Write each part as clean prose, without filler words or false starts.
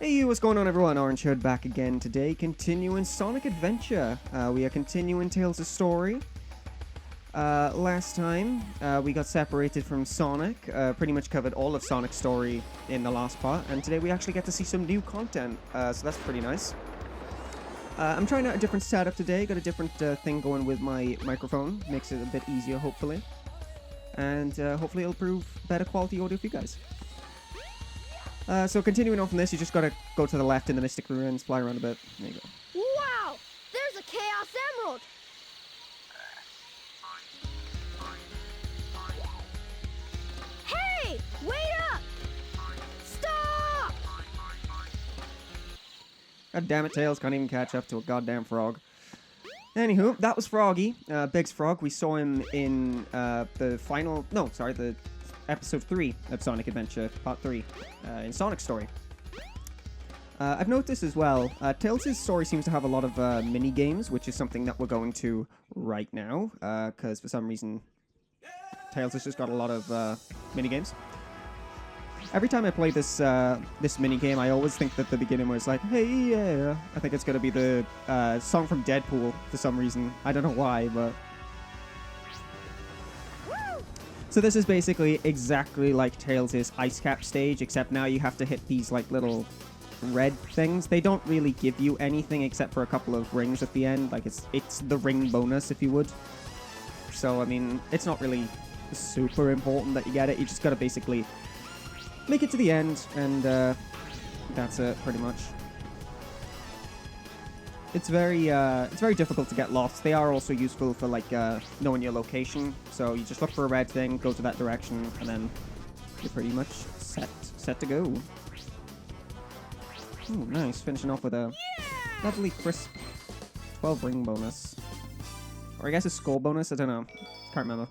Hey, what's going on everyone? Orange Hood back again today, continuing Sonic Adventure. We are continuing Tails' story. Last time, we got separated from Sonic, pretty much covered all of Sonic's story in the last part, and today we actually get to see some new content, so that's pretty nice. I'm trying out a different setup today, got a different thing going with my microphone, makes it a bit easier hopefully. And hopefully it'll prove better quality audio for you guys. So continuing on from this, you just gotta go to the left in the Mystic Ruins, fly around a bit. There you go. Wow! There's a Chaos Emerald! Hey! Wait up! Stop! God damn it, Tails can't even catch up to a goddamn frog. Anywho, that was Froggy, Biggs Frog. We saw him in the episode 3 of Sonic Adventure, part 3, in Sonic's story. I've noticed as well, Tails' story seems to have a lot of mini-games, which is something that we're going to right now, because for some reason, Tails has just got a lot of mini-games. Every time I play this this mini-game, I always think that the beginning was like, hey, yeah. I think it's going to be the song from Deadpool for some reason. I don't know why, but... So this is basically exactly like Tails' Ice Cap stage, except now you have to hit these like little red things. They don't really give you anything except for a couple of rings at the end. Like it's the ring bonus, if you would. So I mean, it's not really super important that you get it. You just gotta basically make it to the end, and that's it pretty much. It's very difficult to get lost. They are also useful for like knowing your location. So you just look for a red thing, go to that direction, and then you're pretty much set to go. Ooh, nice. Finishing off with a lovely crisp 12 ring bonus. Or I guess a score bonus, I don't know. Can't remember.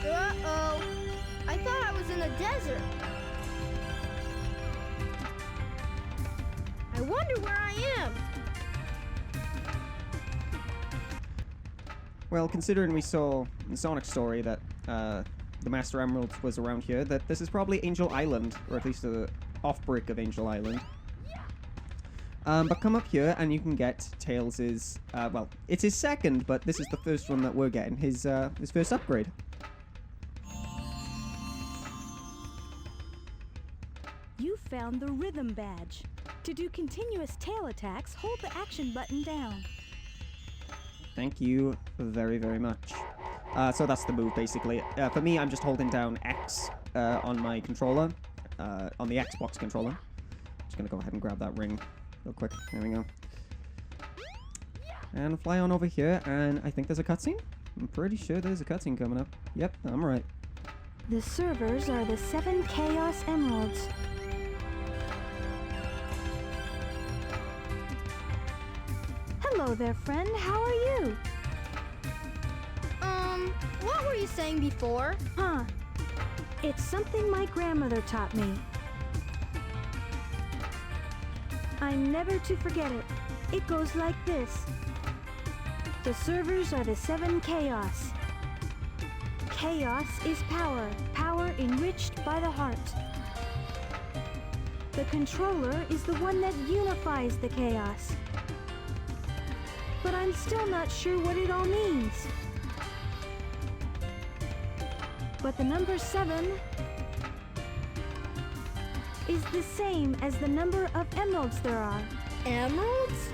Uh-oh. I thought I was in a desert. I wonder where I am. Well, considering we saw in Sonic's story that the Master Emerald was around here, that this is probably Angel Island, or at least the off-brick of Angel Island. But come up here and you can get Tails' well, it's his second, but this is the first one that we're getting, his first upgrade. You found the Rhythm Badge. To do continuous tail attacks, hold the action button down. Thank you very, very much. So that's the move, basically. For me, I'm just holding down X on my controller, on the Xbox controller. Just gonna go ahead and grab that ring real quick. There we go. And fly on over here, and I think there's a cutscene? I'm pretty sure there's a cutscene coming up. Yep, I'm right. The servers are the 7 Chaos Emeralds. Hello there, friend. How are you? What were you saying before? Huh. It's something my grandmother taught me. I'm never to forget it. It goes like this. The servers are the 7 Chaos. Chaos is power, power enriched by the heart. The controller is the one that unifies the chaos. But I'm still not sure what it all means. But the number 7 is the same as the number of emeralds there are. Emeralds?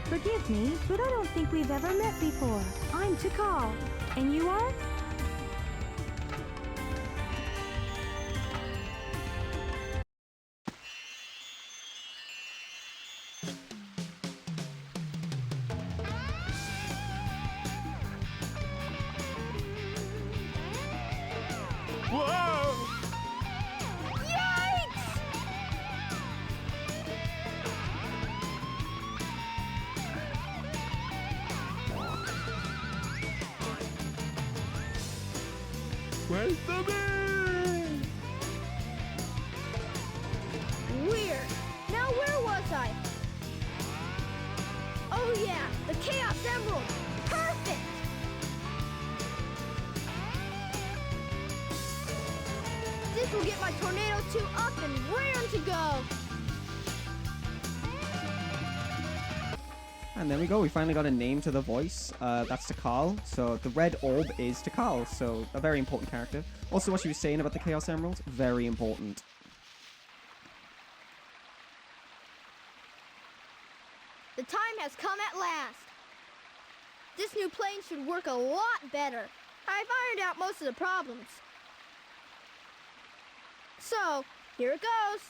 Forgive me, but I don't think we've ever met before. I'm Tikal. And you are? Whoa! Yikes! Where's the man? Weird. Now where was I? Oh yeah, the Chaos Emerald! get my Tornado 2 up and raring to go. And there we go. We finally got a name to the voice. That's Tikal. So the red orb is Tikal. So a very important character. Also, what she was saying about the Chaos Emeralds, very important. The time has come at last. This new plane should work a lot better. I've ironed out most of the problems. So, here it goes.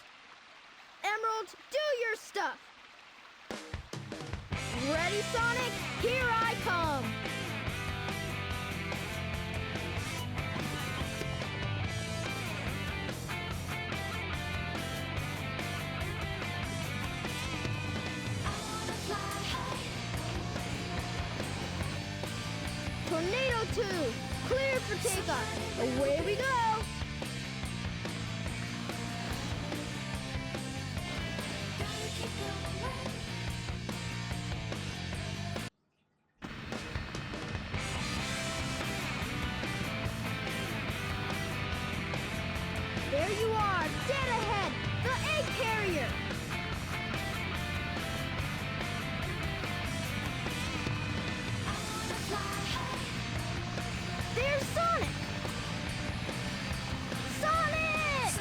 Emerald, do your stuff. Ready, Sonic? Here I come. Tornado 2, clear for takeoff. Away we go. There you are, dead ahead, the egg carrier. There's Sonic! Sonic!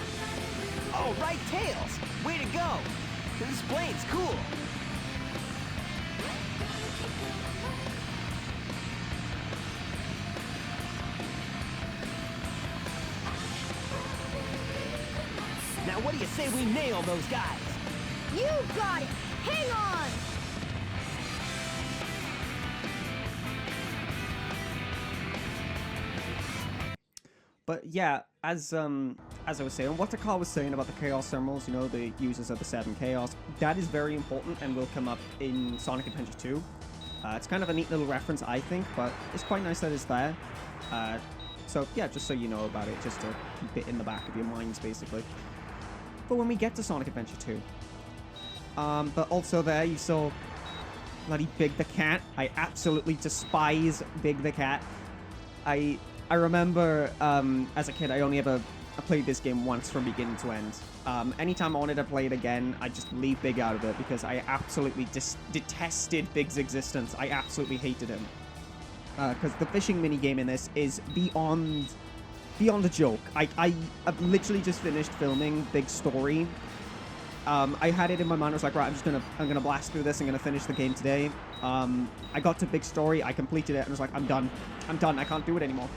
All right, Tails! Way to go! This plane's cool! Now what do you say we nail those guys? You got it! Hang on! But yeah, as I was saying, what Tikal was saying about the Chaos Emeralds, you know, the users of the 7 Chaos, that is very important and will come up in Sonic Adventure 2. It's kind of a neat little reference, I think, but it's quite nice that it's there. So yeah, just so you know about it, just to keep it in the back of your minds, basically. But when we get to Sonic Adventure 2, but also there you saw bloody Big the Cat. I absolutely despise Big the Cat. I remember as a kid, I only ever played this game once from beginning to end. Anytime I wanted to play it again, I'd just leave Big out of it because I absolutely detested Big's existence. I absolutely hated him. Because the fishing minigame in this is beyond a joke. I've literally just finished filming Big's story. I had it in my mind. I was like, right, I'm gonna blast through this. I'm gonna finish the game today. I got to Big's story. I completed it, and I was like, I'm done. I can't do it anymore.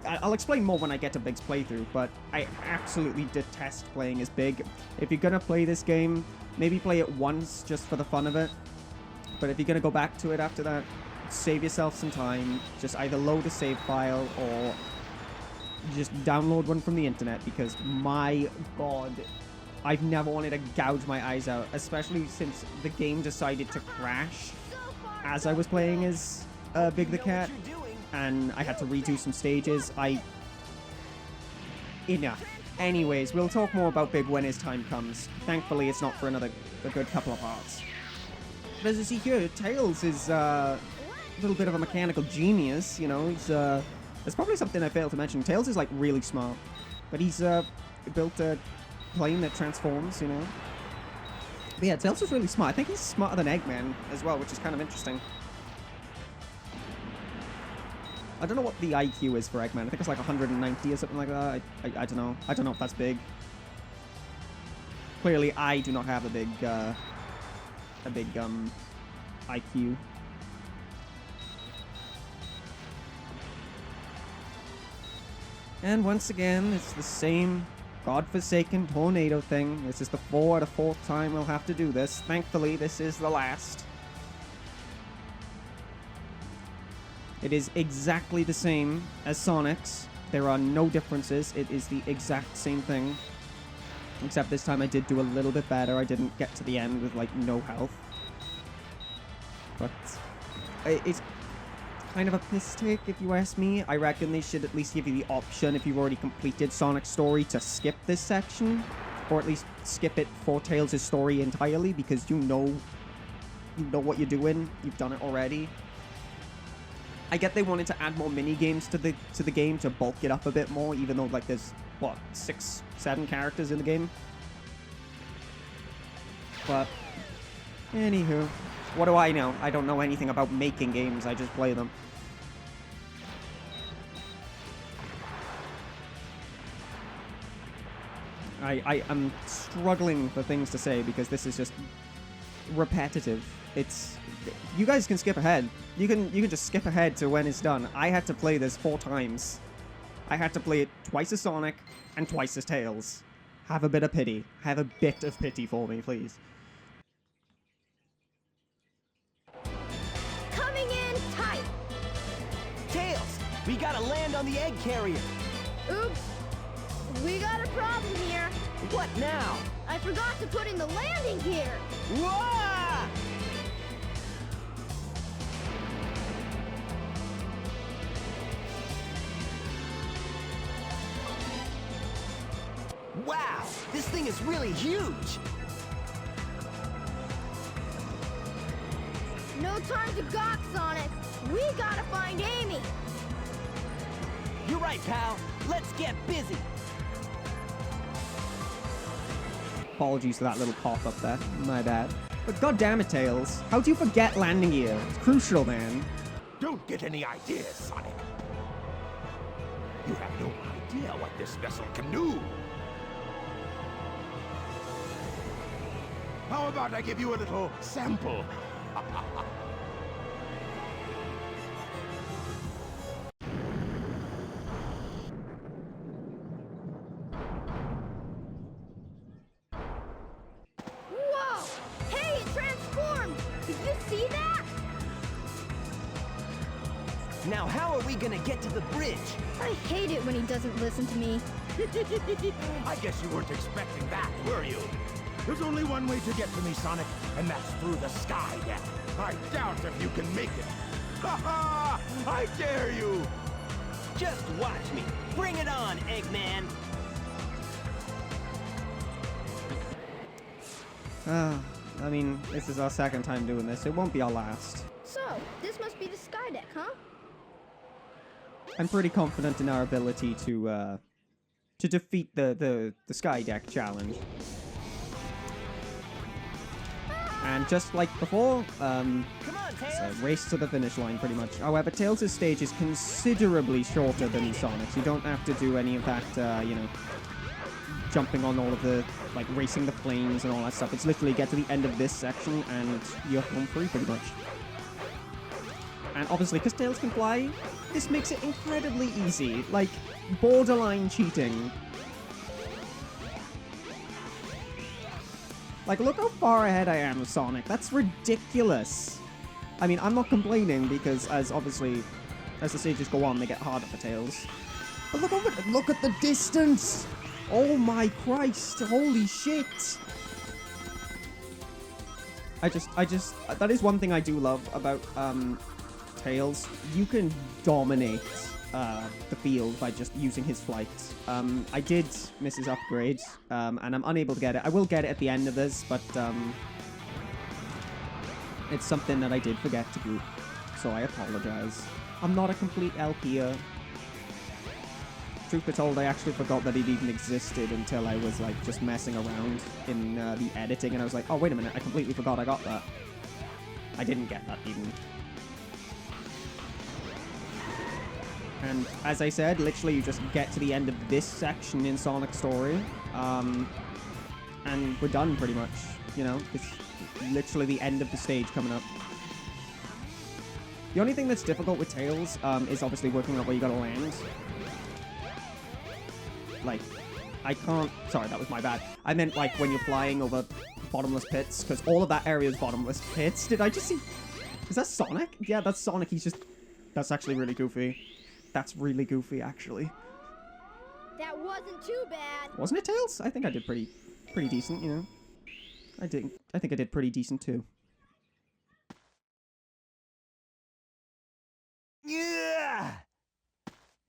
I'll explain more when I get to Big's playthrough, but I absolutely detest playing as Big. If you're gonna play this game, maybe play it once just for the fun of it. But if you're gonna go back to it after that, save yourself some time. Just either load a save file or just download one from the internet, because my god, I've never wanted to gouge my eyes out, especially since the game decided to crash as I was playing as Big the Cat, and I had to redo some stages. Enough. Anyways, we'll talk more about Big when his time comes. Thankfully, it's not for a good couple of parts. But as you see here, Tails is a little bit of a mechanical genius, you know. He's there's probably something I failed to mention. Tails is like really smart, but he's built a plane that transforms, you know. But yeah, Tails is really smart. I think he's smarter than Eggman as well, which is kind of interesting. I don't know what the IQ is for Eggman. I think it's like 190 or something like that. I don't know. I don't know if that's big. Clearly, I do not have a big IQ. And once again, it's the same godforsaken tornado thing. This is the 4th time we'll have to do this. Thankfully, this is the last. It is exactly the same as Sonic's. There are no differences. It is the exact same thing. Except this time I did do a little bit better. I didn't get to the end with, like, no health. But it's kind of a mistake, if you ask me. I reckon they should at least give you the option, if you've already completed Sonic's story, to skip this section. Or at least skip it for Tails' story entirely, because you know what you're doing. You've done it already. I get they wanted to add more mini games to the game to bulk it up a bit more, even though like there's what 6, 7 characters in the game. But anywho, what do I know? I don't know anything about making games. I just play them. I am struggling for things to say because this is just repetitive. It's you guys can skip ahead. You can just skip ahead to when it's done. I had to play this 4 times. I had to play it twice as Sonic and twice as Tails. Have a bit of pity. Have a bit of pity for me, please. Coming in tight. Tails, we gotta land on the egg carrier. Oops. We got a problem here. What now? I forgot to put in the landing gear. Whoa! Wow, this thing is really huge. No time to gawk, Sonic. We gotta find Amy. You're right, pal. Let's get busy. Apologies for that little pop-up there. My bad. But goddammit, Tails. How do you forget landing gear? It's crucial, man. Don't get any ideas, Sonic. You have no idea what this vessel can do. How about I give you a little sample? Whoa! Hey, it transformed! Did you see that? Now how are we gonna get to the bridge? I hate it when he doesn't listen to me. I guess you weren't expecting that, were you? There's only one way to get to me, Sonic, and that's through the sky deck. I doubt if you can make it. Ha ha! I dare you! Just watch me. Bring it on, Eggman. I mean, this is our second time doing this. It won't be our last. So, this must be the sky deck, huh? I'm pretty confident in our ability to defeat the sky deck challenge. And just like before, Come on, it's a Tails. race to the finish line, pretty much. However, Tails' stage is considerably shorter than Sonic's. You don't have to do any of that, you know, jumping on all of the, like, racing the planes and all that stuff. It's literally get to the end of this section and you're home free, pretty much. And obviously, because Tails can fly, this makes it incredibly easy. Like, borderline cheating. Like, look how far ahead I am of Sonic. That's ridiculous. I mean, I'm not complaining because, as obviously, as the stages go on, they get harder for Tails. But look at the distance! Oh my Christ! Holy shit! That is one thing I do love about, Tails. You can dominate the field by just using his flight. I did miss his upgrade, and I'm unable to get it. I will get it at the end of this, but it's something that I did forget to do, so I apologize. I'm not a complete LP here. Truth be told, I actually forgot that it even existed until I was like just messing around in the editing, and I was like, oh wait a minute, I completely forgot I got that. I didn't get that even. And as I said, literally you just get to the end of this section in Sonic's story, and we're done pretty much, you know? It's literally the end of the stage coming up. The only thing that's difficult with Tails is obviously working out where you gotta land. Like, I can't... Sorry, that was my bad. I meant, like, when you're flying over bottomless pits, because all of that area is bottomless pits. Did I just see... Is that Sonic? Yeah, that's Sonic. He's just... That's actually really goofy. That's really goofy, actually. That wasn't too bad. Wasn't it, Tails? I think I did pretty decent, you know. I think I did pretty decent, too. Yeah!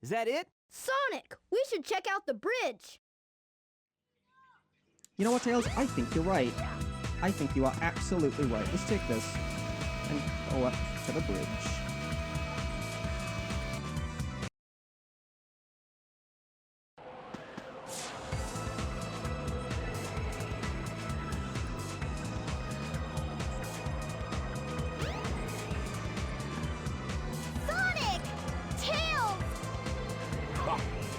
Is that it? Sonic, we should check out the bridge. You know what, Tails? I think you're right. I think you are absolutely right. Let's take this and go up to the bridge.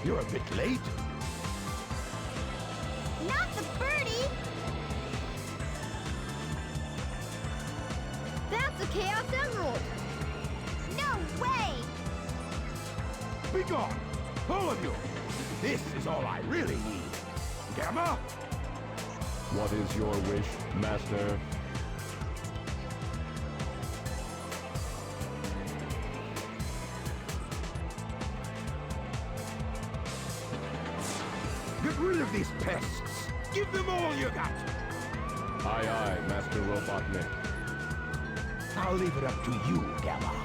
You're a bit late. Not the birdie! That's a Chaos Emerald! No way! Be gone, all of you. This is all I really need. Gamma? What is your wish, Master? Get rid of these pests. Give them all you got. Aye, aye, Master Robotnik. I'll leave it up to you, Gamma.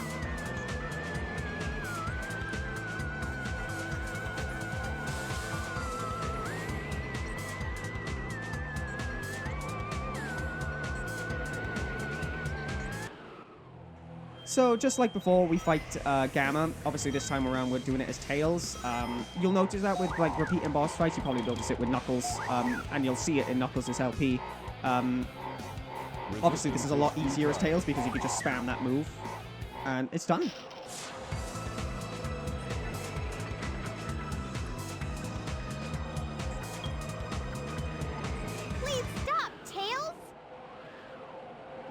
So just like before, we fight Gamma. Obviously, this time around, we're doing it as Tails. You'll notice that with like repeating boss fights, you probably notice it with Knuckles, and you'll see it in Knuckles' LP. Obviously, this is a lot easier as Tails because you can just spam that move, and it's done. Please stop, Tails!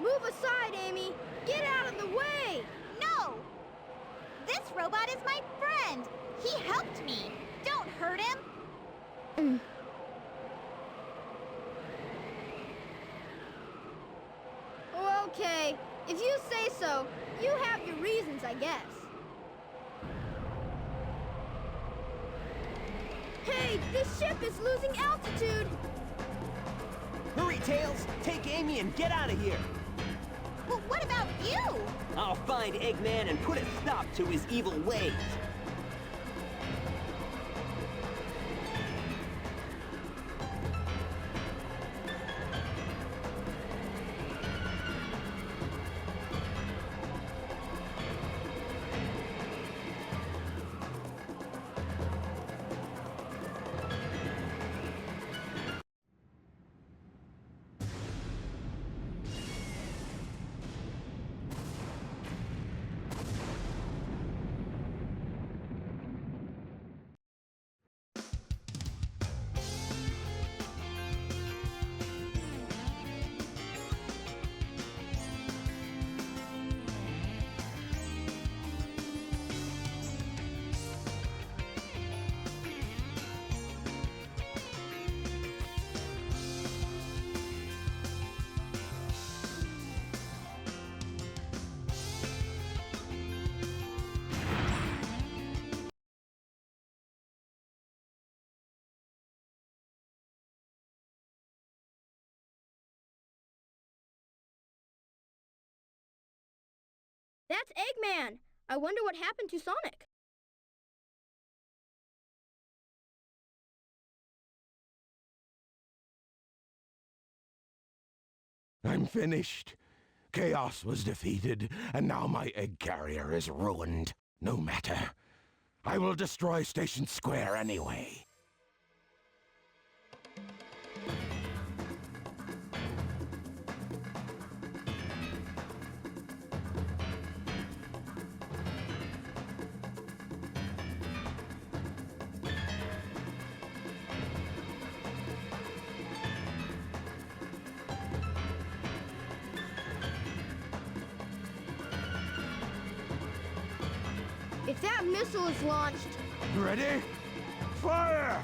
Move aside, Amy! Get out of the way! No! This robot is my friend. He helped me. Don't hurt him. Okay, if you say so, you have your reasons, I guess. Hey, this ship is losing altitude! Hurry, Tails! Take Amy and get out of here! Well, what about you? I'll find Eggman and put a stop to his evil ways. That's Eggman! I wonder what happened to Sonic. I'm finished. Chaos was defeated, and now my egg carrier is ruined. No matter. I will destroy Station Square anyway. If that missile is launched... Ready? Fire!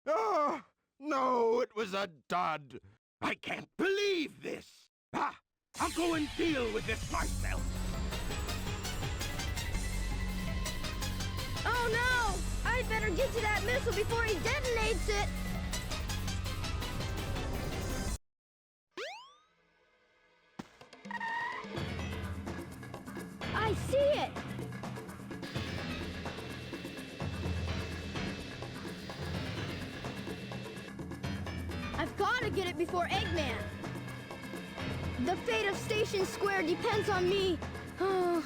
Oh, no, it was a dud. I can't believe this. Ah, I'll go and deal with this myself. Oh no! I'd better get to that missile before he detonates it! I see it! I've got to get it before Eggman. The fate of Station Square depends on me. Oh,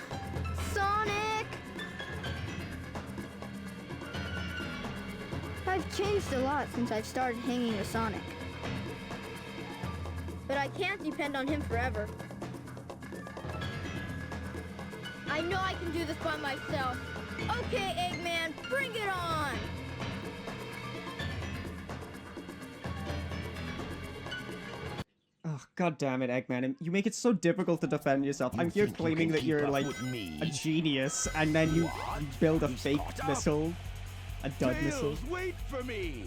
Sonic! I've changed a lot since I've started hanging with Sonic. But I can't depend on him forever. I know I can do this by myself. Okay, Eggman, bring it on! Oh, god damn it, Eggman. You make it so difficult to defend yourself. I'm here think you claiming can that keep you're up like with me? a genius, and then you build a fake missile. A dud missile. Tails, wait for me!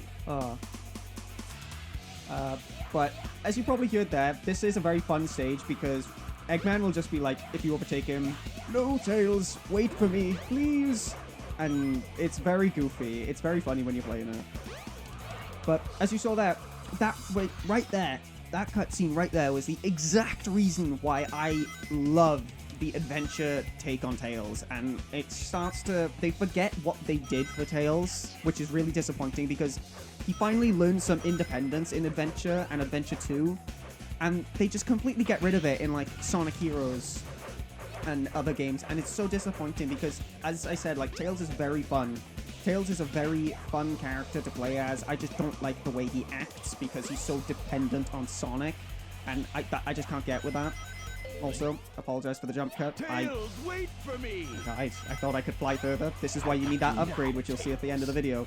But as you probably heard there, this is a very fun stage because Eggman will just be like, if you overtake him, no, Tails, wait for me, please. And it's very goofy. It's very funny when you're playing it. But as you saw there, right there, that cutscene right there was the exact reason why I love the adventure take on Tails. And it starts to... They forget what they did for Tails, which is really disappointing because he finally learned some independence in Adventure and Adventure 2. And they just completely get rid of it in, like, Sonic Heroes and other games. And it's so disappointing because, as I said, like, Tails is very fun. Tails is a very fun character to play as. I just don't like the way he acts because he's so dependent on Sonic. And I just can't get with that. Also, apologize for the jump cut. Tails, wait for me! Guys, I thought I could fly further. This is why you need that upgrade, which you'll see at the end of the video.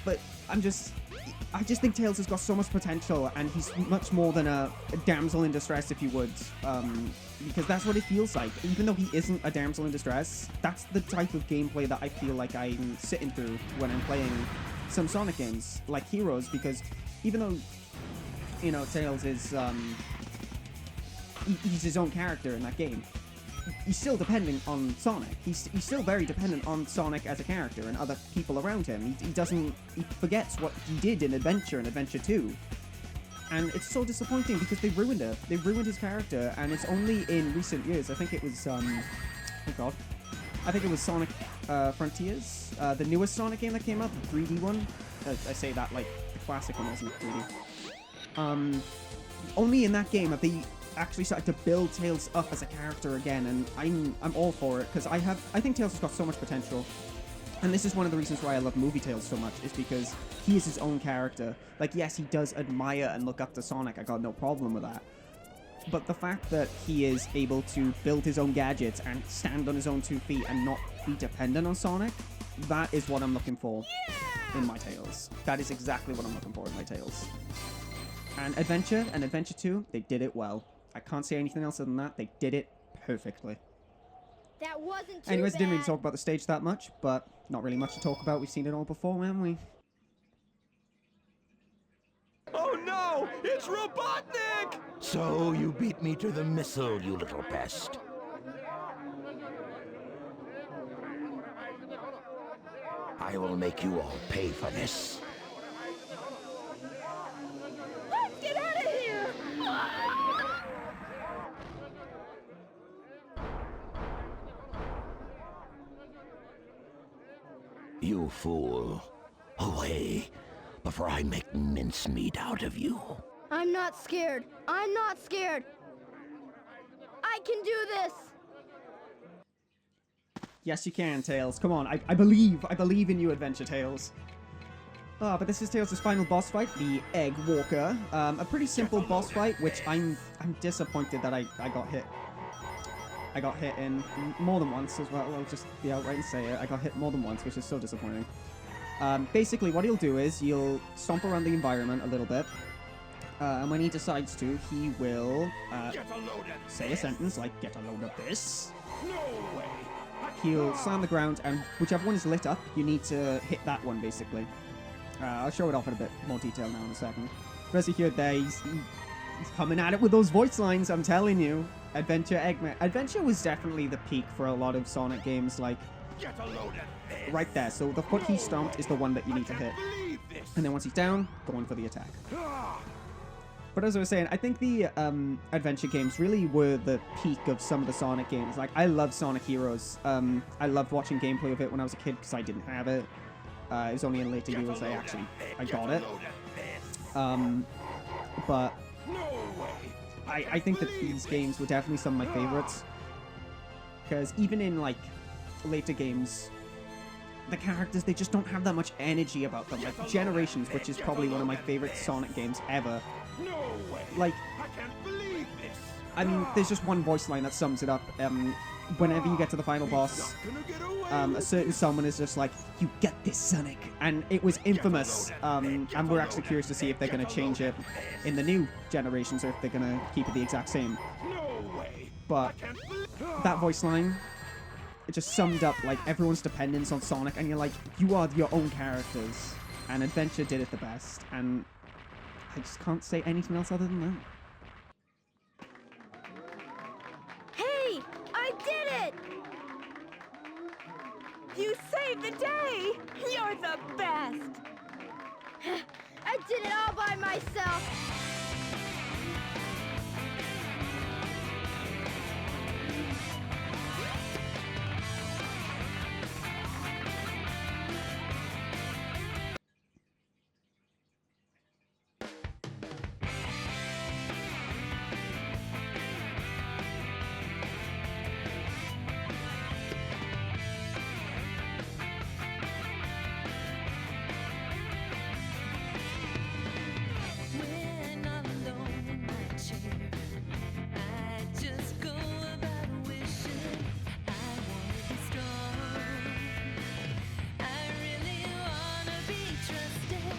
But I just think Tails has got so much potential, and he's much more than a damsel in distress, if you would. Because that's what it feels like. Even though he isn't a damsel in distress, that's the type of gameplay that I feel like I'm sitting through when I'm playing some Sonic games, like Heroes, because even though, you know, Tails is, he's his own character in that game, he's still dependent on Sonic. He's still very dependent on Sonic as a character and other people around him. He forgets what he did in Adventure and Adventure 2. And it's so disappointing because they ruined it. They ruined his character, and it's only in recent years. I think it was, oh god. I think it was Sonic Frontiers, the newest Sonic game that came out, the 3D one. I say that like the classic one wasn't 3D. Only in that game have they actually started to build Tails up as a character again, and I'm all for it because I think Tails has got so much potential. And this is one of the reasons why I love Movie Tails so much, is because he is his own character. Like, yes, he does admire and look up to Sonic, I got no problem with that. But the fact that he is able to build his own gadgets and stand on his own 2 feet and not be dependent on Sonic, that is what I'm looking for in my Tails. That is exactly what I'm looking for in my Tails. And Adventure and Adventure 2, they did it well. I can't say anything else other than that. They did it perfectly. That wasn't too Anyways, bad. didn't really talk about the stage that much, but not really much to talk about. We've seen it all before, haven't we? Oh no! It's Robotnik! So you beat me to the missile, you little pest. I will make you all pay for this. Let's get out of here! You fool. Away, before I make mincemeat out of you. I'm not scared. I'm not scared. I can do this. Yes, you can, Tails. Come on, I believe. I believe in you, Adventure Tails. But this is Tails' final boss fight, the Egg Walker. A pretty simple boss fight, which I'm disappointed that I got hit. I got hit in more than once as well. I'll just be outright and say it. I got hit more than once, which is so disappointing. Basically, what he'll do is he'll stomp around the environment a little bit. And when he decides to, he will say a sentence like, "Get a load of this." No way! He'll slam the ground, and whichever one is lit up, you need to hit that one, basically. I'll show it off in a bit more detail now in a second. But as you heard there, he's coming at it with those voice lines, I'm telling you. Adventure Eggman. Adventure was definitely the peak for a lot of Sonic games, like, Get a load of this! right there. So the foot he stomped is the one that you need to hit. Believe this! And then once he's down, go in for the attack. Ah! But as I was saying, I think the adventure games really were the peak of some of the Sonic games. Like, I love Sonic Heroes. I loved watching gameplay of it when I was a kid because I didn't have it. It was only in later years I got it. But No way! I think that these games were definitely some of my favorites. Because even in, like, later games, the characters, they just don't have that much energy about them. Like, Generations, which is probably one of my favorite Sonic games ever. No way! Like, I can't believe this! I mean, there's just one voice line that sums it up. Whenever you get to the final boss, a certain someone is just like, "You get this, Sonic," and it was infamous. And we're actually curious to see if they're going to change it in the new generations, or if they're going to keep it the exact same. No way! But that voice line, it just summed up like everyone's dependence on Sonic, and you're like, you are your own characters. And Adventure did it the best, and I just can't say anything else other than that. Hey, I did it! You saved the day! You're the best! I did it all by myself. When I'm alone in my chair, I just go about wishing I wanna be strong. I really wanna be trusted.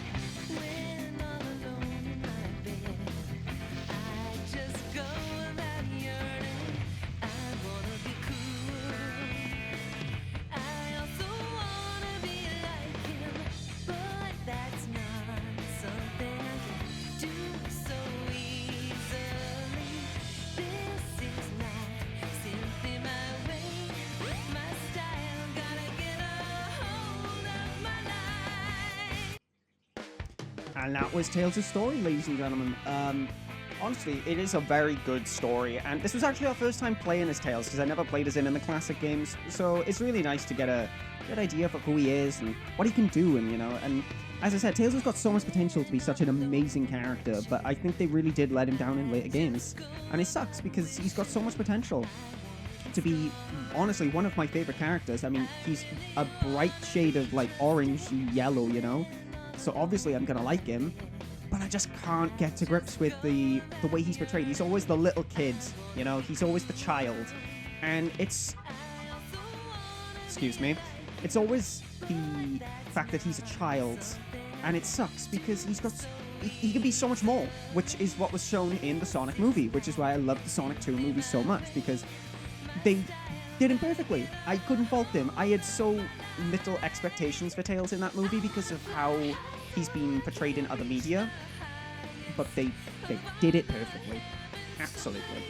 When I'm alone in my bed, I just go about yearning. I wanna be cool. I also wanna be like him, but that's not something I can do so easily. This is not simply my way, my style. Gotta get a hold of my life. And that was Tales' story, ladies and gentlemen. Honestly, it is a very good story, and this was actually our first time playing as Tails, because I never played as him in the classic games, so it's really nice to get a good idea of who he is and what he can do, and, you know, and as I said, Tails has got so much potential to be such an amazing character, but I think they really did let him down in later games, and it sucks, because he's got so much potential to be, honestly, one of my favorite characters. I mean, he's a bright shade of, like, orange yellow, you know, so obviously I'm gonna like him, but I just can't get to grips with the way he's portrayed. He's always the little kid, you know, he's always the child, and it's, excuse me, it's always the fact that he's a child, and it sucks because he can be so much more, which is what was shown in the Sonic movie, which is why I love the Sonic 2 movie so much, because they did him perfectly. I couldn't fault them. I had so little expectations for Tails in that movie because of how he's been portrayed in other media, but they did it perfectly. Absolutely.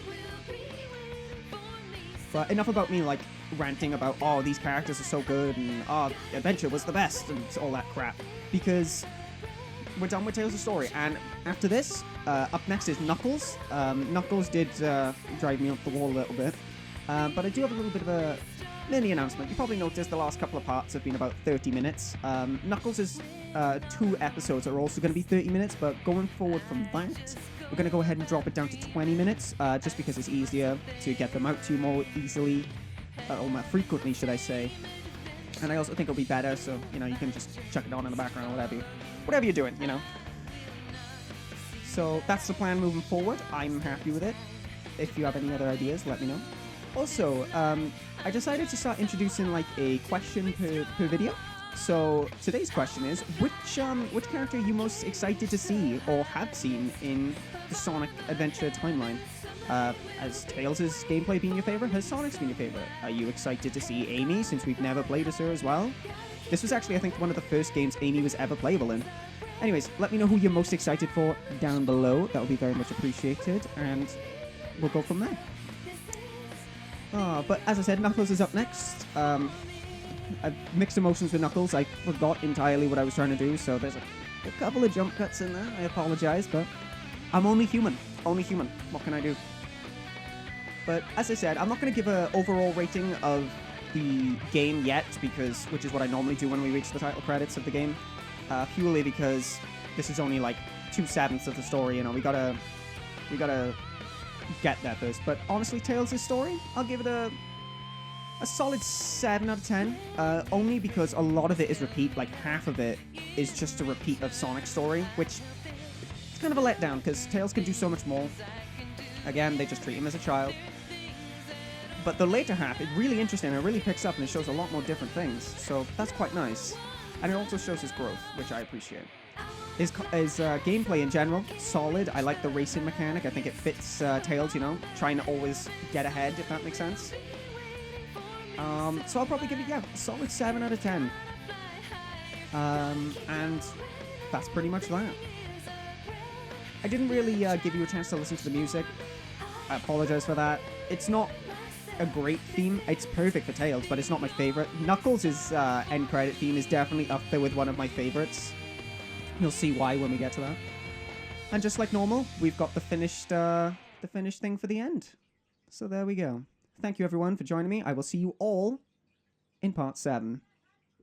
But enough about me, like, ranting about, oh, these characters are so good, and, oh, Adventure was the best, and all that crap. Because we're done with Tales of Story, and after this, up next is Knuckles. Knuckles did drive me up the wall a little bit, but I do have a little bit of a mini announcement. You probably noticed the last couple of parts have been about 30 minutes. Knuckles' 2 episodes are also going to be 30 minutes, but going forward from that, we're going to go ahead and drop it down to 20 minutes, just because it's easier to get them out to you more easily, or more frequently, should I say. And I also think it'll be better, so, you know, you can just chuck it on in the background or whatever you're doing, you know. So that's the plan moving forward. I'm happy with it. If you have any other ideas, let me know. Also, I decided to start introducing like a question per video. So today's question is, which character are you most excited to see or have seen in the Sonic Adventure timeline? Has Tails' gameplay been your favorite? Has Sonic's been your favorite? Are you excited to see Amy, since we've never played as her as well? This was actually, I think, one of the first games Amy was ever playable in. Anyways, let me know who you're most excited for down below. That would be very much appreciated, and we'll go from there. But as I said, Knuckles is up next. I've mixed emotions with Knuckles. I forgot entirely what I was trying to do, so there's a couple of jump cuts in there. I apologize, but I'm only human. Only human. What can I do? But as I said, I'm not going to give an overall rating of the game yet, which is what I normally do when we reach the title credits of the game, purely because this is only like 2/7 of the story. You know, we gotta get there first. But honestly, Tails' story, I'll give it a solid 7 out of 10. Only because a lot of it is repeat. Like, half of it is just a repeat of Sonic's story, which is kind of a letdown, because Tails can do so much more. Again, they just treat him as a child. But the later half is really interesting, and it really picks up, and it shows a lot more different things. So that's quite nice. And it also shows his growth, which I appreciate. His gameplay in general, solid. I like the racing mechanic. I think it fits Tails, you know, trying to always get ahead, if that makes sense. So I'll probably give it, a solid 7 out of 10. And that's pretty much that. I didn't really give you a chance to listen to the music. I apologize for that. It's not a great theme. It's perfect for Tails, but it's not my favorite. Knuckles' end credit theme is definitely up there with one of my favorites. You'll see why when we get to that. And just like normal, we've got the finished thing for the end. So there we go. Thank you everyone for joining me. I will see you all in part 7.